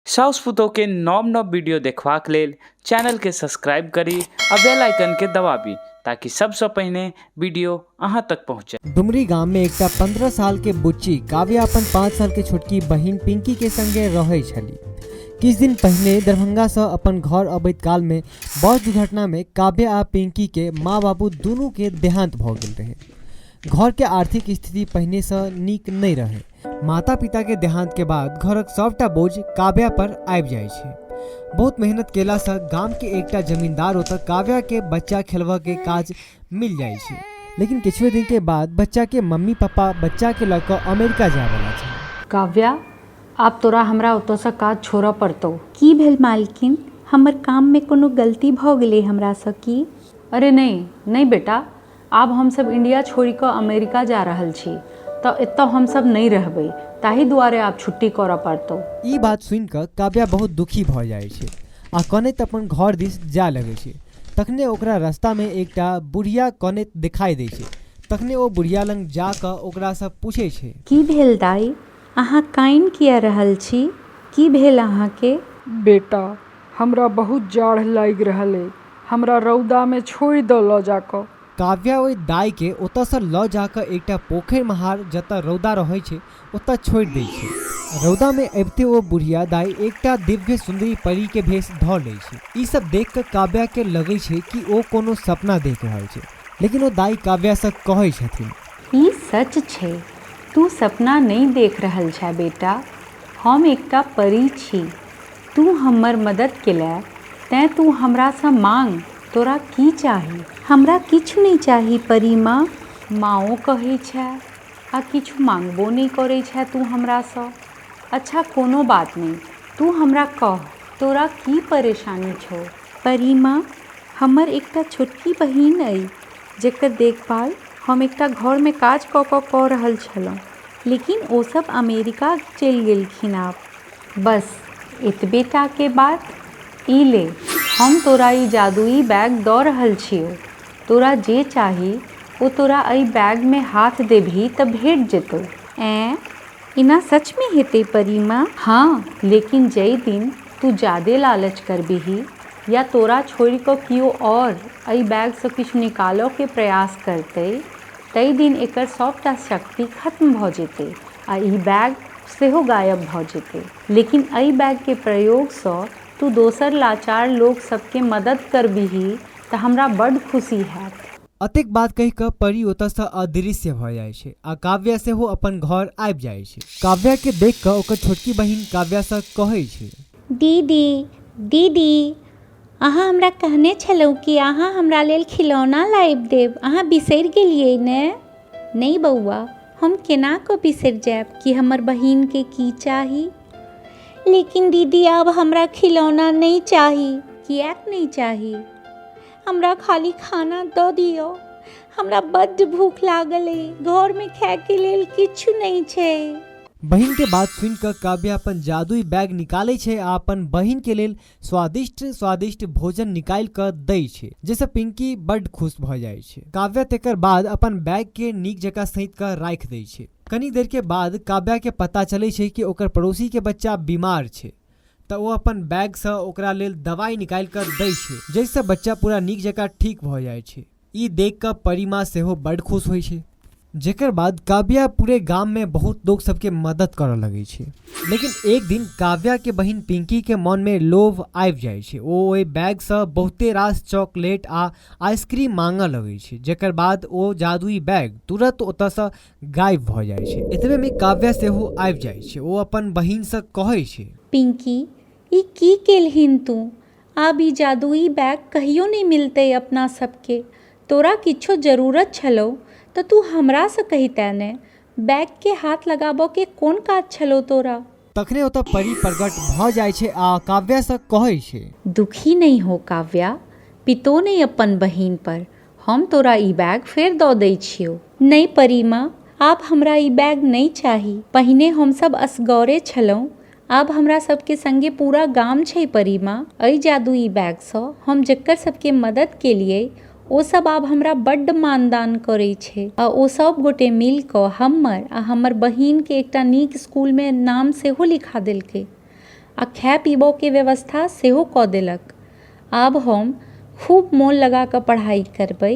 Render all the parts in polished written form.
साउस पुतोह के नव नव वीडियो देखबाक लेल चैनल के सब्सक्राइब करी आ बेल आइकन के दबाबी ताकि सबसे पहले वीडियो अहाँ तक पहुँचे। डुमरी गाम में एकटा 15 साल के बुच्ची काव्या अपन 5 साल के छोटकी बहिन पिंकी के संगे रहै छली। किछ दिन पहिने दरभंगा से अपन घर अबैत काल में बस दुर्घटना में काव्या आ पिंकी के माँ बाबू दुनू के देहांत भ गेल रहे। घर के आर्थिक स्थिति पहिने से नीक नहीं रहे। माता पिता के देहांत के बाद घरक सबटा बोझ काव्या पर आबि जाय छै। बहुत मेहनत केला से गाम के एकटा जमींदार ओतऽ काव्या के बच्चा खेलवा के काज मिल जाय छै, लेकिन किछुए दिन के बाद बच्चा के मम्मी पापा बच्चा के लऽ कऽ अमेरिका जाय वाला छै। काव्या, आब तोरा हमरा ओतऽ से काज छोड़ऽ पड़तौ। की भेल मालकिन, हमर काम में कोनो गलती भऽ गेलै हमरा सँ की? अरे नहीं बेटा, आब हम सब इंडिया छोड़ कऽ अमेरिका जा रहल छी, तऽ एतऽ हम सब नहीं रहबै, ताहि दुआरे आब छुट्टी करऽ पड़तौ। ई बात सुनि कऽ काव्या बहुत दुखी भऽ जाइ छै आ कनैत अपन घर दिस जाय लगै छै। तखने ओकरा रास्ता में एकटा बुढ़िया कनैत दिखाई दै छै। तखने ओ बुढ़िया लग जा कऽ ओकरा सँ पूछै छै, की भेल दाई, अहाँ काइन किया रहल छी? की भेल अहाँ के? बेटा, हमरा बहुत जाड़ लागि रहल अइ, हमरा रौदा में छोड़ि दऽ लऽ जाकऽ। काव्या ओहि दाई के ओतऽ सँ लऽ जाकऽ एकटा पोखरि महार जतऽ रौदा रहै छै ओतऽ छोड़ि दै छै। रौदा में अबिते ओ बुढ़िया दाई एकटा दिव्य सुंदरी परी के भेष धऽ लै छै। ई सब देख कऽ काव्या के लगै छै कि ओ कोनो सपना देख रहल छै, लेकिन ओ दाई काव्या सँ कहै छथिन, ई सच छै, तू सपना नहीं देख रहल छै बेटा, हम एकटा परी छी। तू हमर मदद केले तें तू हमरा सँ मांग, तोरा की चाही? हमरा किछु नहीं चाही परी माँ। माओ कहै छै आ किछु मांगबो नहीं करै छै तू हमरा सँ। अच्छा कोनो बात नहीं, तू हमरा कह, तोरा की परेशानी छौ? परी माँ, हमर एकटा छोटकी बहिन अइ जेकर देखभाल हम एकटा घर में काज कऽ रहल छलहुँ, लेकिन ओ सब अमेरिका चलि गेलखिन आब। बस एतबेटा के बात? ई ले, हम तोरा ई जादुई बैग दऽ रहल छियौ, तोरा जे चाही ओ तोरा एहि बैग में हाथ देबही तऽ भेट जेतौ। इना सच में हेतै परी माँ? हाँ, लेकिन जै दिन तू ज्यादे लालच करबिही या तोरा छोड़ कऽ कियो और एहि बैग से किछु निकालऽ के प्रयास करतै, तै दिन एकर सबटा शक्ति खत्म भऽ जेतै आ ई बैग सेहो गायब भऽ जेतै। लेकिन एहि बैग के प्रयोग सँ तू दोसर लाचार लोक सबके मदद करबिही तऽ हमरा बड्ड खुशी हैत। अतेक बात कहि कऽ परी ओतऽ सँ अदृश्य भऽ जाइ छै आ काव्या सेहो अपन घर आबि जाइ छै। काव्या के देख कऽ ओकर छोटकी बहिन काव्या सँ कहै छै, दीदी, अहाँ हमरा कहने छलहुँ कि अहाँ हमरा लेल खिलौना लाबि देब, अहाँ बिसरि गेलियै ने? नहीं बौआ, हम केना कऽ बिसरि जायब कि हमर बहिन के की चाही? लेकिन दीदी, आब हमरा खिलौना नहीं चाही। किएक नहीं चाही? हमरा खाली खाना दऽ दियौ, हमरा बड्ड भूख लागल अइ, घर में खाय के लेल किछु नहीं छै। बहिन के बात सुनि कऽ काव्या अपन जादुई बैग निकालै छै आ अपन बहिन के लेल स्वादिष्ट भोजन निकालि कऽ दै छै, जाहिसँ पिंकी बड्ड खुश भऽ जाइ छै। काव्या तेकर बाद अपन बैग के नीक जकाँ सहित कऽ राखि दै छै। कनी देर के बाद काव्या के पता चलै छै कि ओकर पड़ोसी के बच्चा बीमार छै, तऽ ओ अपन बैग सँ ओकरा लेल दवाई निकालि कऽ दै छै, जाहिसँ बच्चा पूरा नीक जकाँ ठीक भऽ जाइ छै। ई देख कऽ परी माँ सेहो बड्ड खुश होइ छै। जेकर बाद काव्या पूरे गाम में बहुत लोग सबके मदद करऽ लगै छै। लेकिन एक दिन काव्या के बहिन पिंकी के मन में लोभ आबि जाइ छै। ओ ओहि बैग सँ बहुते रास चॉकलेट आ आइसक्रीम मांगऽ लगै छै। जेकर बाद ओ जादुई बैग तुरंत ओतऽ सँ गायब भऽ जाइ छै। एतबे में काव्या सेहो आबि जाइ छै। ओ अपन बहिन सँ कहै छै, पिंकी, ई की केलहिन तू? आब ई जादुई बैग कहियो नहीं मिलतै अपना सबके। तोरा किछो जरूरत छलौ तऽ तू हमरा सँ कहितै ने, बैग के हाथ लगाबऽ के कोन काज छलौ तोरा? तखने ओतऽ परी प्रकट भऽ जाइ छै आ काव्या सँ कहै छै, दुखी नहीं हो काव्या, पितो नहीं अपन बहिन पर, हम तोरा ई बैग फेर दऽ दै छियौ। नहीं परी माँ, आब हमरा ई बैग नहीं चाही। पहिने हम सब असगरे छलहुँ, आब हमरा सबके संगे पूरा गाम छै परी माँ। एहि जादुई बैग सँ हम जकर सबके मदद केलियै ओ सब आब हमरा बड्ड मानदान करै छै आ ओ सब गोटे मिल कऽ हमर आ हमर बहिन के एकटा नीक स्कूल में नाम सेहो लिखा देलकै। आ खाए पीबो के व्यवस्था सेहो कऽ देलक। आब हम खूब मोन लगा कऽ पढ़ाई करबै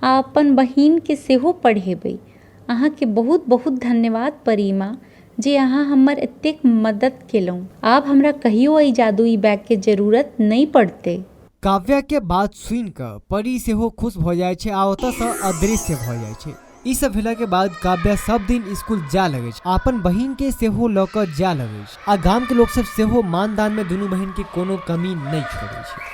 आ अपन बहिन के सेहो पढ़ेबै। अहाँके बहुत बहुत धन्यवाद परिमा जे अहाँ हमर एतेक मदद केलहुँ। आब हमरा कहियो एहि जादुई बैग के जरूरत नहि पड़तै। काव्या के बात सुन कऽ परी सेहो खुश भऽ जाइ छै आ ओतऽसँ अदृश्य भऽ जाइ छै। ई सब भेला के बाद काव्या सब दिन स्कूल जा लगे छै, अपन बहिन के सेहो लऽ कऽ जा लगे छै आ गाम के लोग सब सेहो मानदान में दुनू बहिन के कोनो कमी नहीं छोड़े छै।